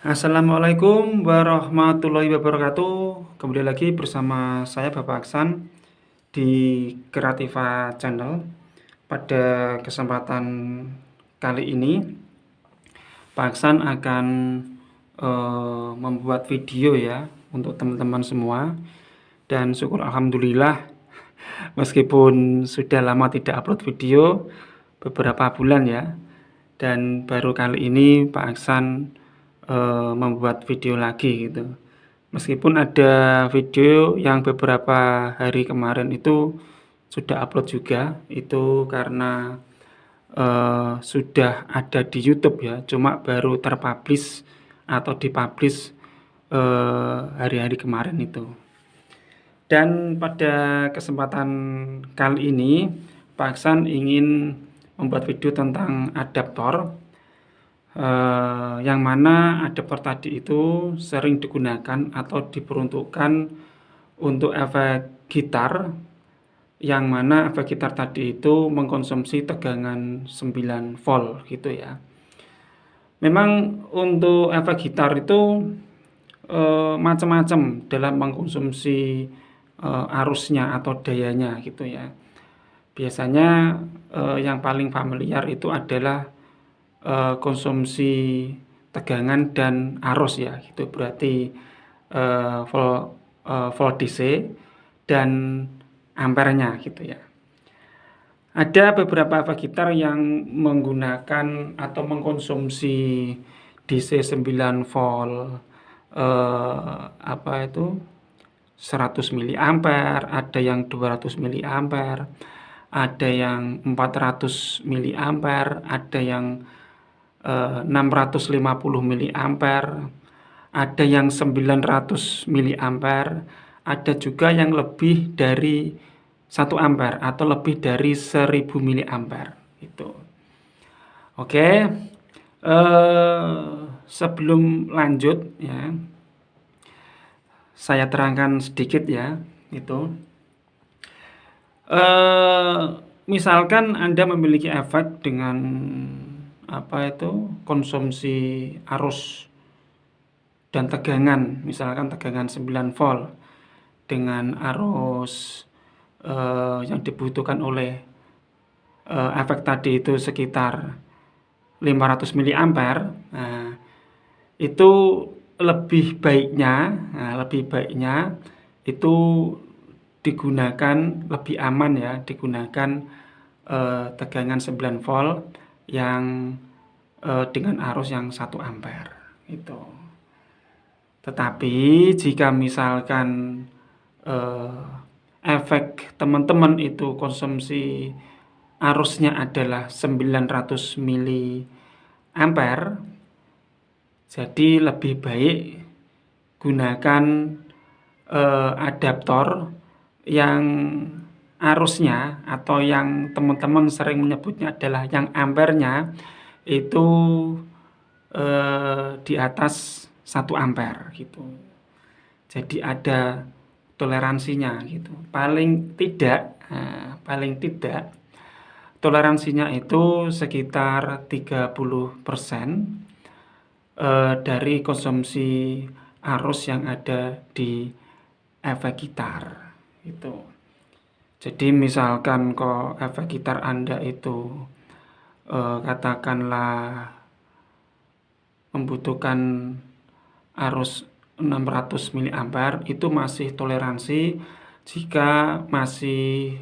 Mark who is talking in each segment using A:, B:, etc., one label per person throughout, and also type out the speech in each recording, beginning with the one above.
A: Assalamualaikum warahmatullahi wabarakatuh. Kembali lagi bersama saya Bapak Aksan di Kreativa Channel. Pada kesempatan kali ini, Pak Aksan akan membuat video ya untuk teman-teman semua. Dan syukur alhamdulillah, meskipun sudah lama tidak upload video, beberapa bulan ya. Dan baru kali ini Pak Aksan membuat video lagi gitu. Meskipun ada video yang beberapa hari kemarin itu sudah upload juga, itu karena sudah ada di YouTube ya, cuma baru terpublish atau dipublish hari-hari kemarin itu. Dan pada kesempatan kali ini, Pak Aksan ingin membuat video tentang adaptor, yang mana adaptor tadi itu sering digunakan atau diperuntukkan untuk efek gitar, yang mana efek gitar tadi itu mengkonsumsi tegangan 9 volt gitu ya. Memang untuk efek gitar itu macam-macam dalam mengkonsumsi arusnya atau dayanya gitu ya. Biasanya yang paling familiar itu adalah konsumsi tegangan dan arus ya, gitu. Berarti volt DC dan ampernya gitu ya. Ada beberapa efek gitar yang menggunakan atau mengkonsumsi DC 9 volt, apa itu 100 miliampere, ada yang 200 miliampere, ada yang 400 miliampere, ada yang 650 miliampere, ada yang 900 miliampere, ada juga yang lebih dari 1 ampere atau lebih dari 1000 miliampere itu. Oke, sebelum lanjut ya, saya terangkan sedikit ya, itu. Misalkan Anda memiliki efek dengan konsumsi arus dan tegangan, misalkan tegangan 9 volt dengan arus yang dibutuhkan oleh efek tadi itu sekitar 500 miliampere. Nah, itu lebih baiknya itu digunakan lebih aman ya, digunakan tegangan 9 volt yang dengan arus yang 1 ampere itu. Tetapi jika misalkan efek teman-teman itu konsumsi arusnya adalah 900 miliampere, jadi lebih baik gunakan adaptor yang arusnya atau yang teman-teman sering menyebutnya adalah yang ampernya itu di atas 1 ampere gitu. Jadi ada toleransinya gitu. Paling tidak toleransinya itu sekitar 30% dari konsumsi arus yang ada di efek gitar itu. Jadi misalkan kok efek gitar Anda itu katakanlah membutuhkan arus 600 miliampere, itu masih toleransi jika masih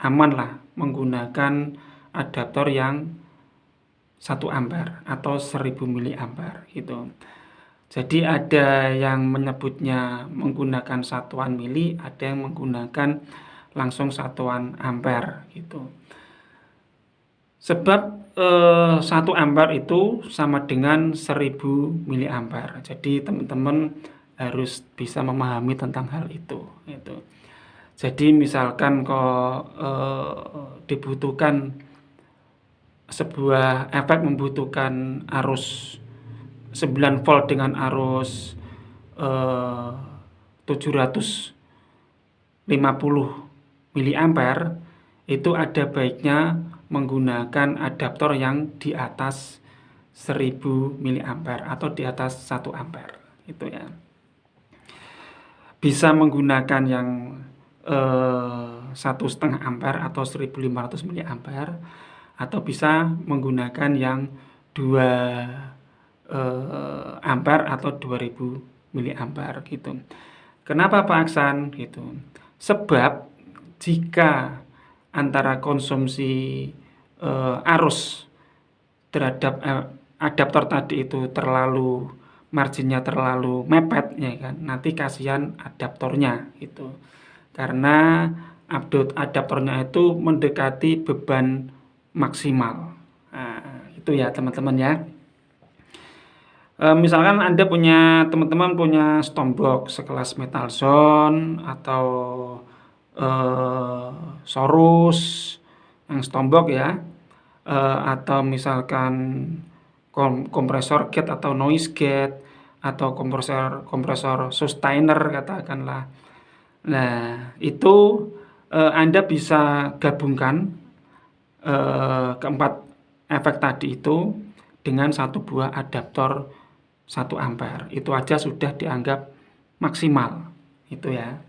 A: aman lah menggunakan adaptor yang 1 ampere atau 1000 miliampere gitu. Jadi ada yang menyebutnya menggunakan satuan mili, ada yang menggunakan langsung satuan ampere gitu. Sebab 1 ampere itu sama dengan 1000 miliampere. Jadi teman-teman harus bisa memahami tentang hal itu gitu. Jadi misalkan kok dibutuhkan sebuah efek membutuhkan arus 9 volt dengan arus 750 miliampere, itu ada baiknya menggunakan adaptor yang di atas 1000 mA atau di atas 1 ampere itu ya. Bisa menggunakan yang 1,5 ampere atau 1500 mA, atau bisa menggunakan yang 2 ampere atau 2000 mA gitu. Kenapa Pak Aksan gitu? Sebab jika antara konsumsi arus terhadap adaptor tadi itu terlalu marginnya terlalu mepet ya kan, nanti kasihan adaptornya gitu. Karena adaptornya itu mendekati beban maksimal. Nah, itu ya teman-teman ya. Misalkan Anda teman-teman punya stompbox sekelas Metalzone atau Sorus yang stompbox ya, atau misalkan kompresor gate atau noise gate atau kompresor sustainer katakanlah. Nah, itu Anda bisa gabungkan keempat efek tadi itu dengan satu buah adaptor 1 ampere. Itu aja sudah dianggap maksimal. Itu ya.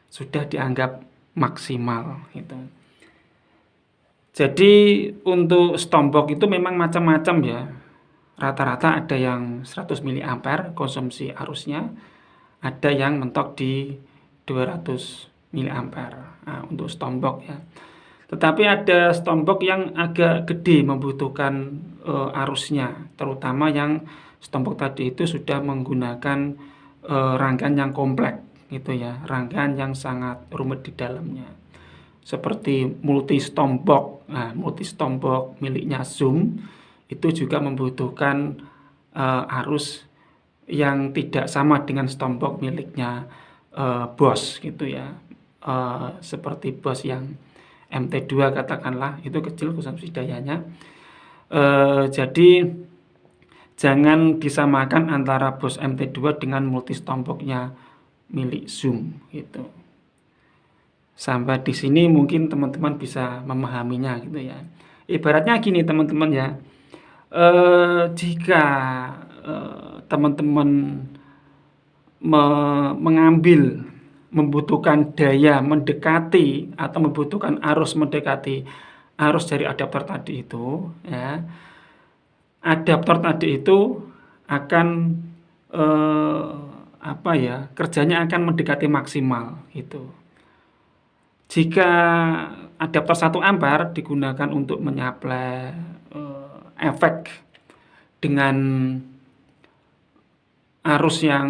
A: Sudah dianggap maksimal itu. Jadi untuk stompbox itu memang macam-macam ya. Rata-rata ada yang 100 mA konsumsi arusnya, ada yang mentok di 200 mA. Nah, untuk stompbox ya. Tetapi ada stompbox yang agak gede membutuhkan arusnya, terutama yang stompbox tadi itu sudah menggunakan rangkaian yang kompleks gitu ya, rangkaian yang sangat rumit di dalamnya. Seperti multi stompbox. Nah, multi stompbox miliknya Zoom itu juga membutuhkan arus yang tidak sama dengan stompbox miliknya Boss gitu ya. Seperti Boss yang MT2 katakanlah, itu kecil konsumsi dayanya. Jadi jangan disamakan antara Boss MT2 dengan multi stompbox-nya milik Zoom gitu. Sampai di sini mungkin teman-teman bisa memahaminya gitu ya. Ibaratnya gini teman-teman ya. Jika teman-teman membutuhkan daya mendekati atau membutuhkan arus mendekati arus dari adaptor tadi itu ya, adaptor tadi itu akan kerjanya akan mendekati maksimal gitu. Jika adaptor 1 ampere digunakan untuk menyuplai efek dengan arus yang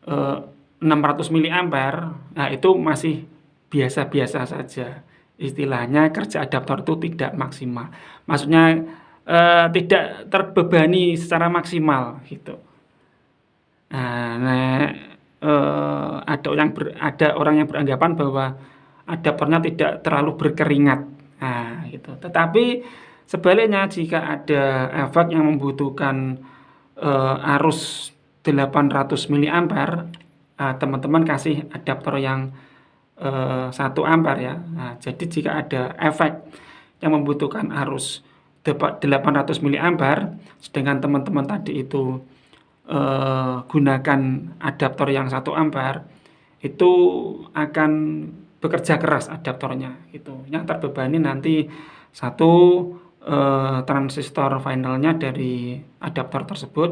A: 600 mA, nah itu masih biasa-biasa saja. Istilahnya kerja adaptor itu tidak maksimal. Maksudnya tidak terbebani secara maksimal gitu. Nah, ada orang yang beranggapan bahwa adaptornya tidak terlalu berkeringat. Nah, gitu. Tetapi sebaliknya jika ada efek yang membutuhkan arus 800 mA, teman-teman kasih adaptor yang 1 ampere ya. Nah, jadi jika ada efek yang membutuhkan arus 800 mA, sedangkan teman-teman tadi itu gunakan adaptor yang 1 ampere, itu akan bekerja keras adaptornya gitu. Yang terbebani nanti satu transistor finalnya dari adaptor tersebut.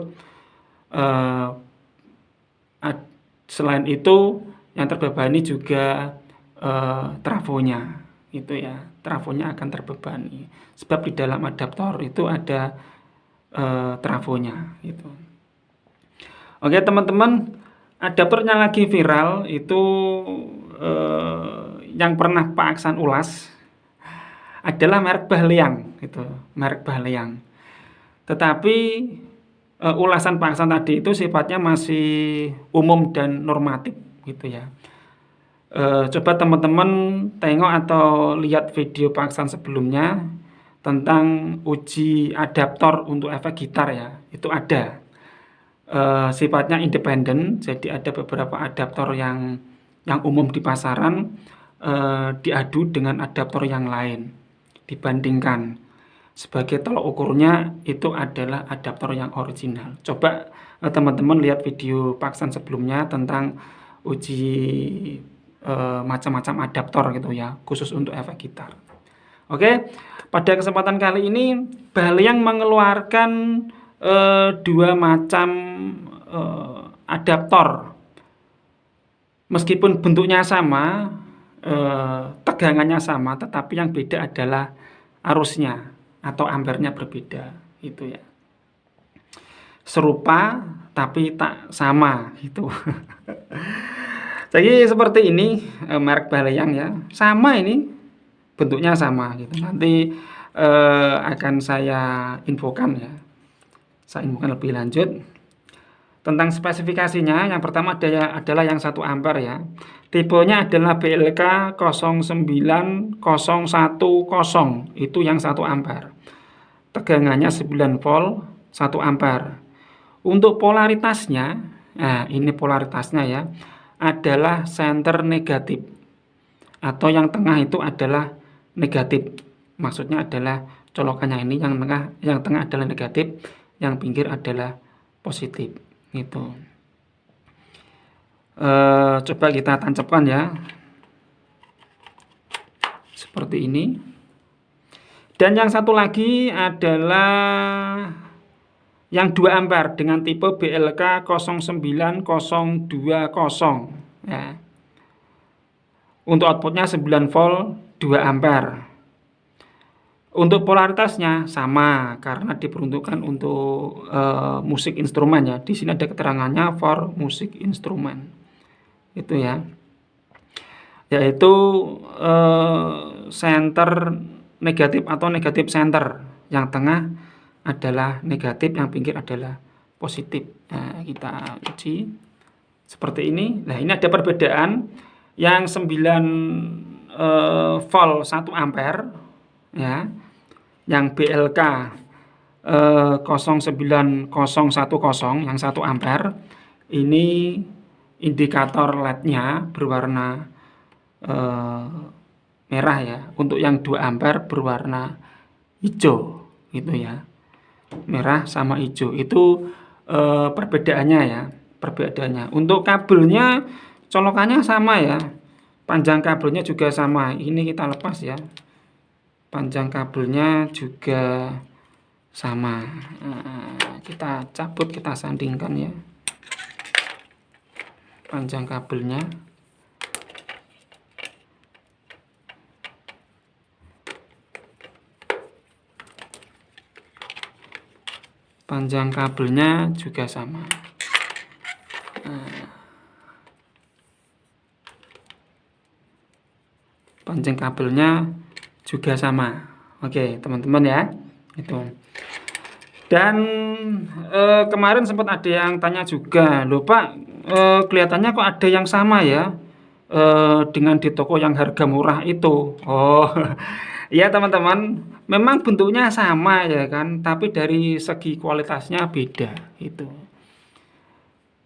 A: Selain itu yang terbebani juga trafonya itu ya. Trafonya akan terbebani sebab di dalam adaptor itu ada trafonya gitu. Oke teman-teman, adaptornya lagi viral itu yang pernah Pak Aksan ulas adalah merek Bahliang gitu, merek Bahliang. Tetapi ulasan Pak Aksan tadi itu sifatnya masih umum dan normatif gitu ya. Coba teman-teman tengok atau lihat video Pak Aksan sebelumnya tentang uji adaptor untuk efek gitar ya, itu ada. Sifatnya independen, jadi ada beberapa adaptor yang umum di pasaran diadu dengan adaptor yang lain, dibandingkan. sebagai tolok ukurnya itu adalah adaptor yang original. Coba teman-teman lihat video Paksan sebelumnya tentang uji macam-macam adaptor gitu ya, khusus untuk efek gitar. Oke, pada kesempatan kali ini Baleang mengeluarkan dua macam adaptor. Meskipun bentuknya sama, tegangannya sama, tetapi yang beda adalah arusnya atau ampernya berbeda, itu ya. Serupa tapi tak sama, gitu. Jadi seperti ini merek Baleang ya, sama ini bentuknya sama gitu. Nanti akan saya infokan ya, saya infokan lebih lanjut tentang spesifikasinya. Yang pertama adalah yang 1 ampere ya. Tipenya adalah BLK 09010, itu yang 1 ampere. Tegangannya 9 volt, 1 ampere. Untuk polaritasnya, nah ini polaritasnya ya, adalah center negatif. Atau yang tengah itu adalah negatif. Maksudnya adalah colokannya ini yang tengah adalah negatif, yang pinggir adalah positif. Gitu. Coba kita tancapkan ya, seperti ini. Dan yang satu lagi adalah yang 2 ampere dengan tipe BLK 09020 ya. Untuk outputnya 9 volt 2 ampere. Untuk polaritasnya sama karena diperuntukkan untuk musik instrumen ya. Di sini ada keterangannya for musik instrumen. Itu ya. Yaitu center negatif atau negatif center. Yang tengah adalah negatif, yang pinggir adalah positif. Nah, kita uji seperti ini. Nah, ini ada perbedaan. Yang 9 volt 1 ampere ya. Yang BLK 09010 yang 1 ampere ini indikator LED-nya berwarna merah ya. Untuk yang 2 ampere berwarna hijau gitu ya. Merah sama hijau itu perbedaannya ya. Perbedaannya. Untuk kabelnya colokannya sama ya. Panjang kabelnya juga sama. Ini kita lepas ya. Panjang kabelnya juga sama. Nah, kita cabut, kita sandingkan ya. Panjang kabelnya. Panjang kabelnya juga sama. Panjang kabelnya juga sama. Oke, teman-teman ya. Itu. Dan kemarin sempat ada yang tanya juga, "Loh Pak, kelihatannya kok ada yang sama ya dengan di toko yang harga murah itu." Oh, iya teman-teman, memang bentuknya sama ya kan, tapi dari segi kualitasnya beda itu.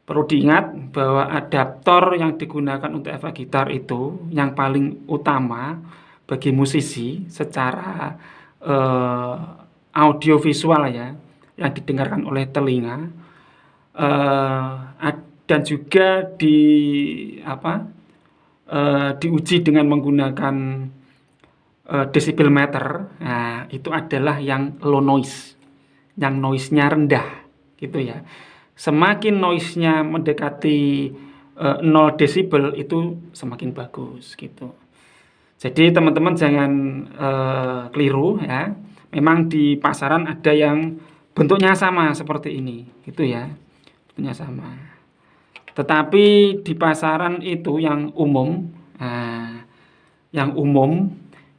A: Perlu diingat bahwa adaptor yang digunakan untuk efek gitar itu yang paling utama bagi musisi secara audiovisual ya, yang didengarkan oleh telinga, dan juga diuji dengan menggunakan decibel meter. Nah, itu adalah yang low noise, yang noise-nya rendah gitu ya. Semakin noise-nya mendekati 0 desibel itu semakin bagus gitu. Jadi teman-teman jangan keliru ya. Memang di pasaran ada yang bentuknya sama seperti ini gitu ya. Bentuknya sama. Tetapi di pasaran itu yang umum,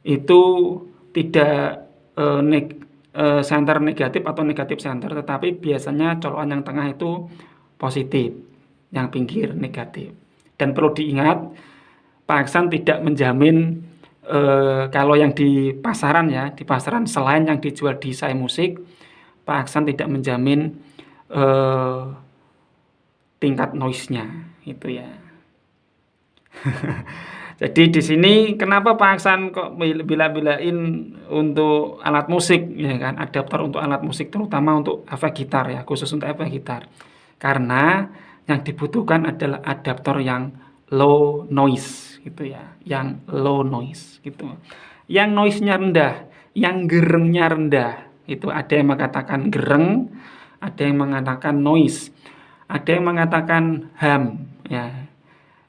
A: itu tidak center negatif atau negatif center, tetapi biasanya colokan yang tengah itu positif, yang pinggir negatif. Dan perlu diingat, Pak Aksan tidak menjamin kalau yang di pasaran ya, di pasaran selain yang dijual di Saya Musik, Pak Aksan tidak menjamin tingkat noise-nya itu ya. Jadi di sini kenapa Pak Aksan kok bila-bilain untuk alat musik ya kan, adaptor untuk alat musik terutama untuk efek gitar ya, khusus untuk efek gitar. Karena yang dibutuhkan adalah adaptor yang low noise gitu ya, yang low noise gitu. Yang noise-nya rendah, yang gerengnya rendah. Itu ada yang mengatakan gereng, ada yang mengatakan noise, ada yang mengatakan hum ya.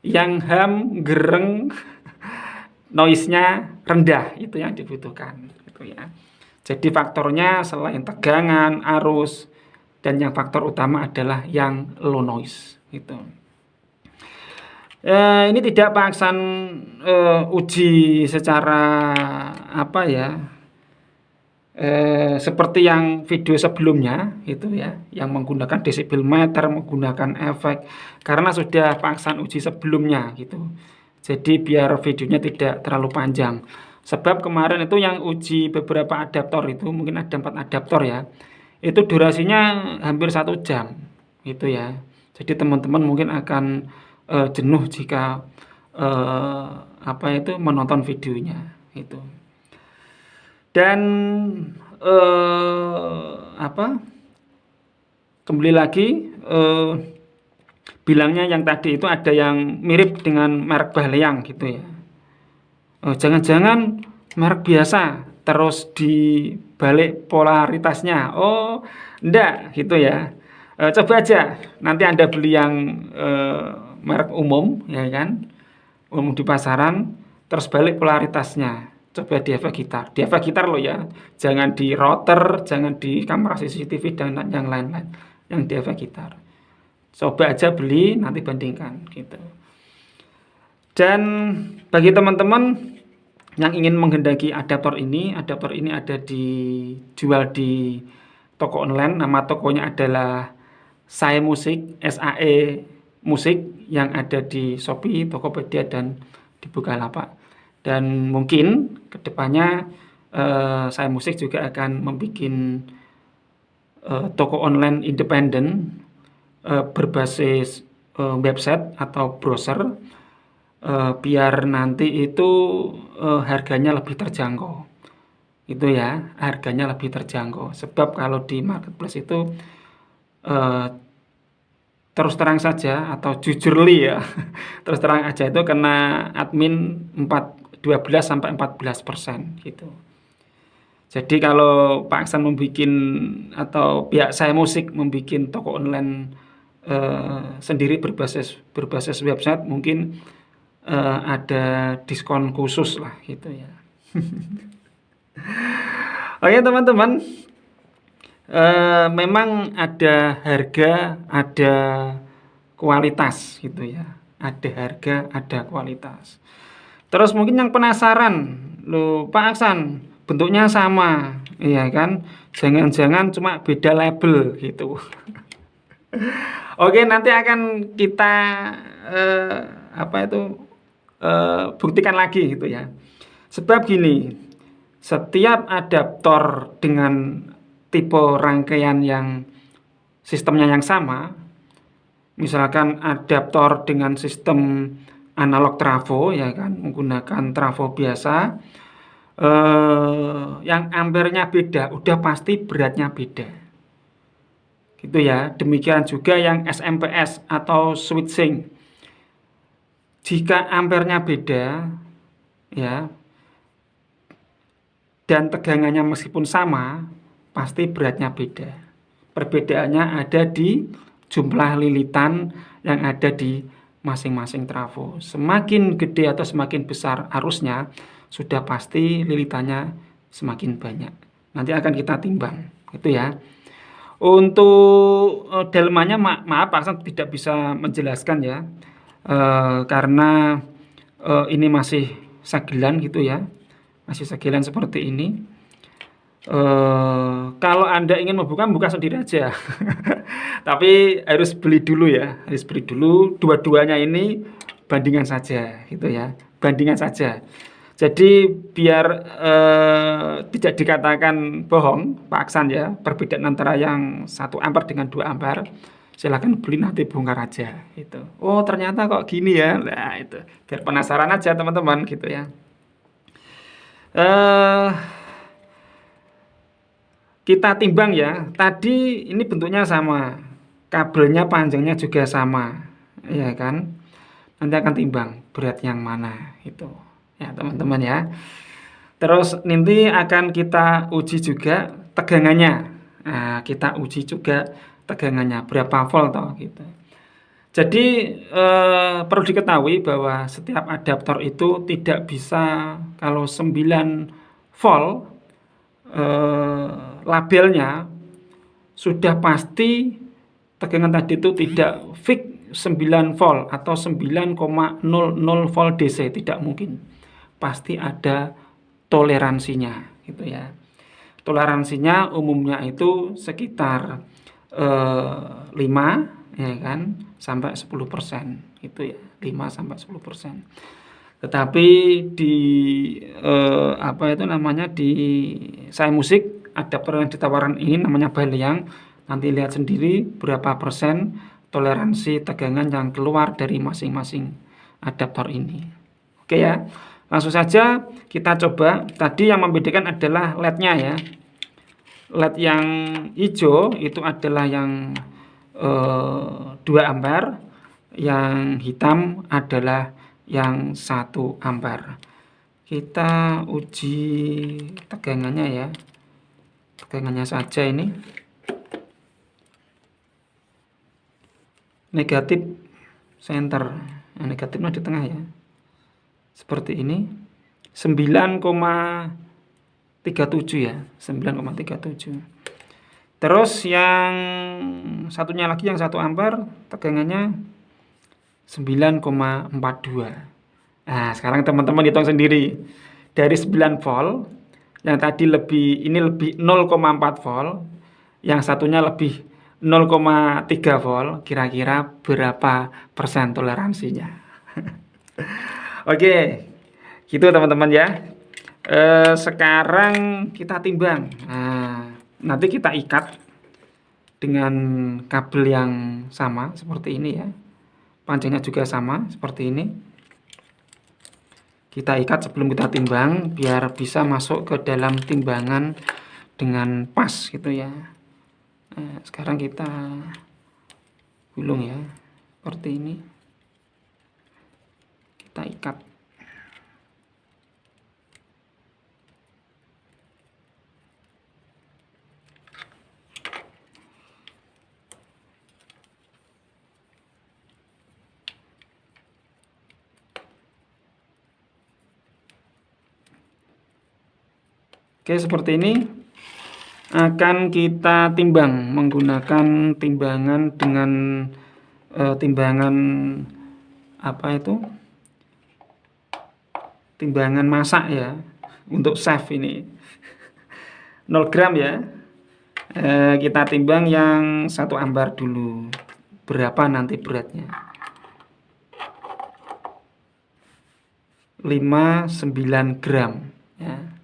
A: Yang hum, gereng, noise-nya rendah itu yang dibutuhkan gitu ya. Jadi faktornya selain tegangan, arus, dan yang faktor utama adalah yang low noise gitu. Ini tidak Pak Aksan uji secara apa ya, seperti yang video sebelumnya itu ya, yang menggunakan desibel meter, menggunakan efek, karena sudah Pak Aksan uji sebelumnya gitu. Jadi biar videonya tidak terlalu panjang. Sebab kemarin itu yang uji beberapa adaptor itu mungkin ada 4 adaptor ya. Itu durasinya hampir 1 jam gitu ya. Jadi teman-teman mungkin akan jenuh jika apa itu menonton videonya itu. Dan kembali lagi bilangnya yang tadi itu ada yang mirip dengan merek Baleang gitu ya. Jangan-jangan merek biasa terus dibalik polaritasnya. Oh, enggak gitu ya. Coba aja nanti Anda beli yang merek umum ya kan, umum di pasaran, terus balik polaritasnya. Coba di efek gitar loh ya, jangan di router, jangan di kamera CCTV dan yang lain-lain, yang di efek gitar. Coba aja beli, nanti bandingkan gitu. Dan bagi teman-teman yang ingin menghendaki adaptor ini ada dijual di toko online. Nama tokonya adalah SAE Musik, SAE Musik, yang ada di Shopee, Tokopedia, dan di Bukalapak. Dan mungkin kedepannya SAE Musik juga akan membuat toko online independen berbasis website atau browser, biar nanti itu harganya lebih terjangkau. Itu ya, harganya lebih terjangkau. Sebab kalau di marketplace itu terus terang saja atau jujurly ya, terus terang aja itu kena admin 12-14% gitu. Jadi kalau Pak Aksan membuat atau pihak SAE Musik membuat toko online sendiri berbasis website, mungkin ada diskon khusus lah gitu ya. Oke teman-teman, memang ada harga, ada kualitas gitu ya. Ada harga, ada kualitas. Terus mungkin yang penasaran, loh Pak Aksan, bentuknya sama, iya kan? Jangan-jangan cuma beda label gitu. Oke, nanti akan kita buktikan lagi gitu ya. Sebab gini, setiap adaptor dengan tipe rangkaian yang sistemnya yang sama, misalkan adaptor dengan sistem analog trafo ya kan, menggunakan trafo biasa, yang ampernya beda, udah pasti beratnya beda gitu ya. Demikian juga yang SMPS atau switching, jika ampernya beda ya dan tegangannya meskipun sama, pasti beratnya beda. Perbedaannya ada di jumlah lilitan yang ada di masing-masing trafo. Semakin gede atau semakin besar arusnya, sudah pasti lilitannya semakin banyak. Nanti akan kita timbang, gitu ya. Untuk delmanya maaf Pak Aksan tidak bisa menjelaskan ya, karena ini masih sagelan gitu ya, masih sagelan seperti ini. Kalau Anda ingin buka sendiri aja. Tapi harus beli dulu ya, harus beli dulu. Dua-duanya ini bandingan saja gitu ya, bandingan saja. Jadi biar tidak dikatakan bohong Pak Aksan ya, perbedaan antara yang 1 ampere dengan 2 ampere, Silahkan beli nanti bongkar aja itu. Oh ternyata kok gini ya. Nah itu biar penasaran aja teman-teman gitu ya. eh Kita timbang ya. Tadi ini bentuknya sama, kabelnya panjangnya juga sama, ya kan? Nanti akan timbang berat yang mana itu, ya teman-teman ya. Terus nanti akan kita uji juga tegangannya. Nah, kita uji juga tegangannya berapa volt toh gitu. Jadi perlu diketahui bahwa setiap adaptor itu tidak bisa kalau 9 volt labelnya sudah pasti tegangan tadi itu tidak fix 9 volt atau 9,00 volt DC, tidak mungkin. Pasti ada toleransinya gitu ya. Toleransinya umumnya itu sekitar 5 ya kan sampai 10% itu ya, 5 sampai 10%. Tetapi di apa itu namanya, di Saya Musik adaptor yang ditawarkan ini namanya Baliang. Nanti lihat sendiri berapa persen toleransi tegangan yang keluar dari masing-masing adaptor ini. Oke ya, langsung saja kita coba. Tadi yang membedakan adalah LED-nya ya. LED yang hijau itu adalah yang 2 ampere, yang hitam adalah yang 1 ampere. Kita uji tegangannya ya. Tegangannya saja ini. Negatif center. Nah, negatifnya di tengah ya. Seperti ini. 9,37 ya. 9,37. Terus yang satunya lagi yang 1 ampere tegangannya 9,42. Nah, sekarang teman-teman hitung sendiri. Dari 9 volt, yang tadi ini lebih 0,4 volt, yang satunya lebih 0,3 volt, kira-kira berapa persen toleransinya? Oke, gitu teman-teman ya. Sekarang kita timbang. Nah, nanti kita ikat dengan kabel yang sama seperti ini ya. Panjangnya juga sama seperti ini. Kita ikat sebelum kita timbang biar bisa masuk ke dalam timbangan dengan pas gitu ya. Nah, sekarang kita gulung ya seperti ini. Kita ikat. Oke, seperti ini akan kita timbang menggunakan timbangan dengan timbangan apa itu? Timbangan masak ya, untuk chef ini. 0 gram ya. Kita timbang yang 1 ampere dulu. Berapa nanti beratnya? 59 gram ya.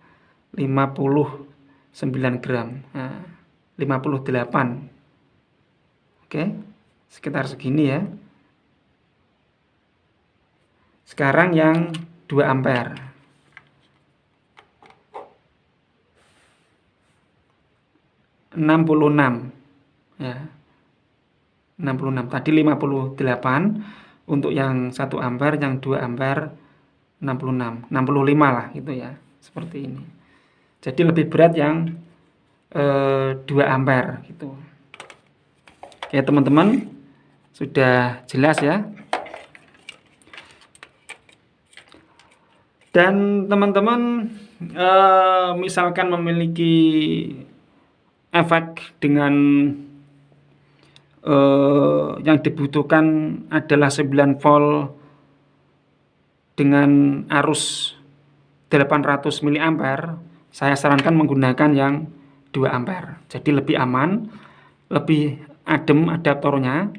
A: 59 gram. Nah, 58. Oke, sekitar segini ya. Sekarang yang 2 ampere. 66 ya. 66. Tadi 58 untuk yang 1 ampere, yang 2 ampere 66. 65 lah gitu ya. Seperti ini. Jadi lebih berat yang 2 ampere gitu. Oke teman-teman, sudah jelas ya. Dan teman-teman misalkan memiliki efek dengan yang dibutuhkan adalah 9 volt dengan arus 800 mA, saya sarankan menggunakan yang 2 ampere. Jadi lebih aman, lebih adem adaptornya,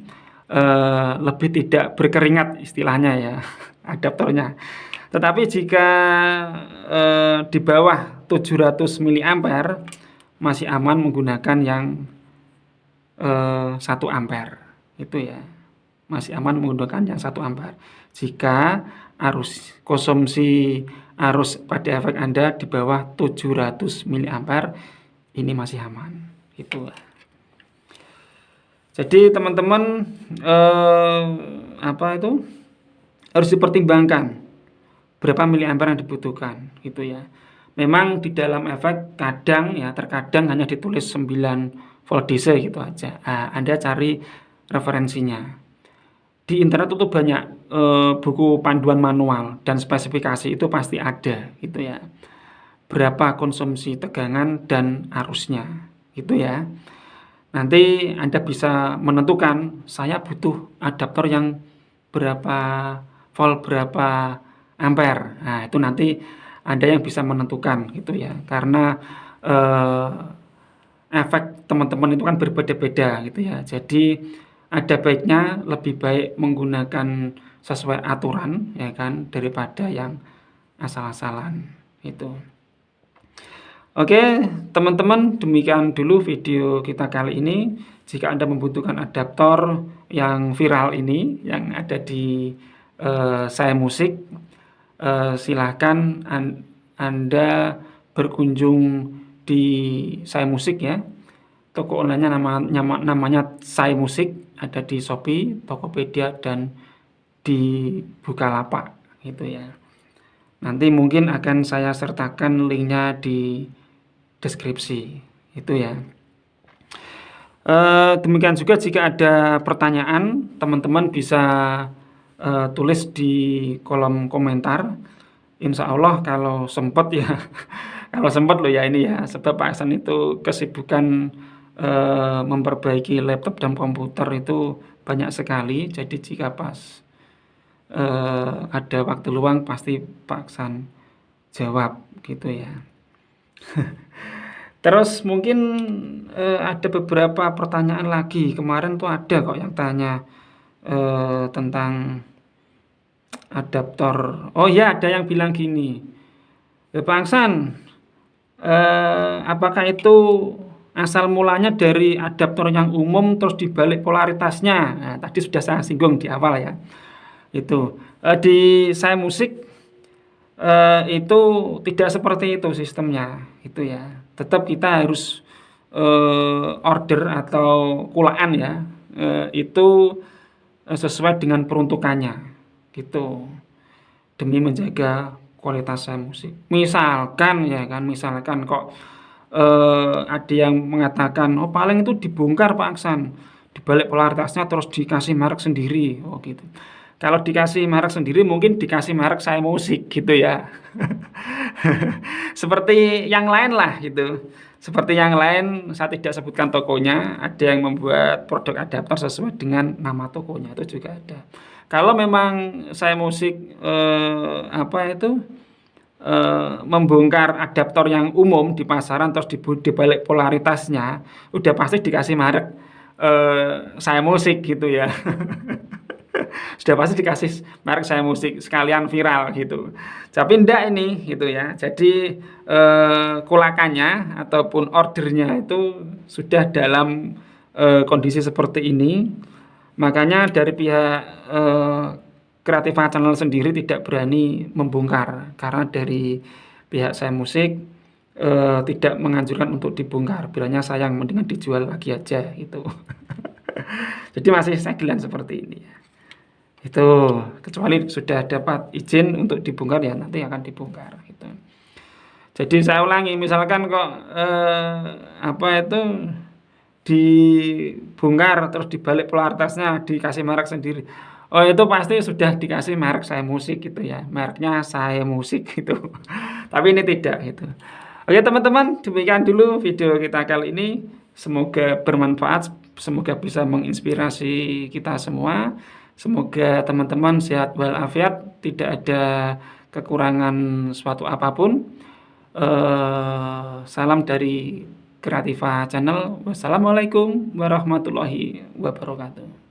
A: lebih tidak berkeringat istilahnya ya adaptornya. Tetapi jika di bawah 700 mA masih aman menggunakan yang 1 ampere itu ya. Masih aman menggunakan yang 1 ampere. Jika konsumsi arus pada efek Anda di bawah 700 miliampere, ini masih aman. Itu. Jadi teman-teman harus dipertimbangkan berapa miliampere yang dibutuhkan, gitu ya. Memang di dalam efek terkadang hanya ditulis 9 volt DC gitu aja. Anda cari referensinya. Di internet itu banyak buku panduan manual dan spesifikasi itu pasti ada, gitu ya. Berapa konsumsi tegangan dan arusnya, gitu ya. Nanti Anda bisa menentukan saya butuh adaptor yang berapa volt, berapa ampere. Nah, itu nanti Anda yang bisa menentukan, gitu ya. Karena efek teman-teman itu kan berbeda-beda, gitu ya. Jadi ada baiknya lebih baik menggunakan sesuai aturan, ya kan, daripada yang asal-asalan itu. Oke, teman-teman, demikian dulu video kita kali ini. Jika Anda membutuhkan adaptor yang viral ini, yang ada di Saya Musik, silahkan Anda berkunjung di Saya Musik ya. Toko online-nya namanya Saya Musik. Ada di Shopee, Tokopedia, dan di Bukalapak, gitu ya. Nanti mungkin akan saya sertakan linknya di deskripsi, itu ya. Demikian juga jika ada pertanyaan, teman-teman bisa tulis di kolom komentar. Insya Allah kalau sempat ya, kalau sempat loh ya ini ya, sebab Pak Aksan itu kesibukan memperbaiki laptop dan komputer itu banyak sekali. Jadi jika pas ada waktu luang pasti Pak Aksan jawab, gitu ya. Terus mungkin ada beberapa pertanyaan lagi. Kemarin tuh ada kok yang tanya tentang adaptor. Oh ya, ada yang bilang gini, Pak Aksan, apakah itu asal mulanya dari adaptor yang umum terus dibalik polaritasnya? Nah, tadi sudah saya singgung di awal ya. Itu di Saya Musik itu tidak seperti itu sistemnya, itu ya. Tetap kita harus order atau kulaan ya, itu sesuai dengan peruntukannya, gitu. Demi menjaga kualitas Saya Musik. Misalkan kok ada yang mengatakan, oh paling itu dibongkar Pak Aksan, dibalik polaritasnya terus dikasih merek sendiri, oh gitu. Kalau dikasih merek sendiri mungkin dikasih merek Saya Musik, gitu ya. Seperti yang lain lah gitu. Seperti yang lain, saya tidak sebutkan tokonya, ada yang membuat produk adaptor sesuai dengan nama tokonya, itu juga ada. Kalau memang Saya Musik membongkar adaptor yang umum di pasaran terus dibalik polaritasnya, udah pasti dikasih merek Saya Musik, gitu ya. Sudah pasti dikasih merek Saya Musik sekalian viral gitu. Tapi enggak ini, gitu ya. Jadi kulakannya ataupun ordernya itu sudah dalam kondisi seperti ini. Makanya dari pihak Creativa Channel sendiri tidak berani membongkar, karena dari pihak Saya Musik tidak menganjurkan untuk dibongkar. Bilangnya sayang, mendingan dijual lagi aja itu. Jadi masih segelan seperti ini ya. Itu kecuali sudah dapat izin untuk dibongkar ya nanti akan dibongkar gitu. Jadi saya ulangi, misalkan kok dibongkar terus dibalik polaritasnya dikasih merek sendiri, oh itu pasti sudah dikasih merek Saya Musik, gitu ya, mereknya Saya Musik gitu. Tapi ini tidak gitu. Oke teman-teman, demikian dulu video kita kali ini. Semoga bermanfaat, semoga bisa menginspirasi kita semua. Semoga teman-teman sehat walafiat, tidak ada kekurangan suatu apapun. Salam dari Creativa Channel. Wassalamualaikum warahmatullahi wabarakatuh.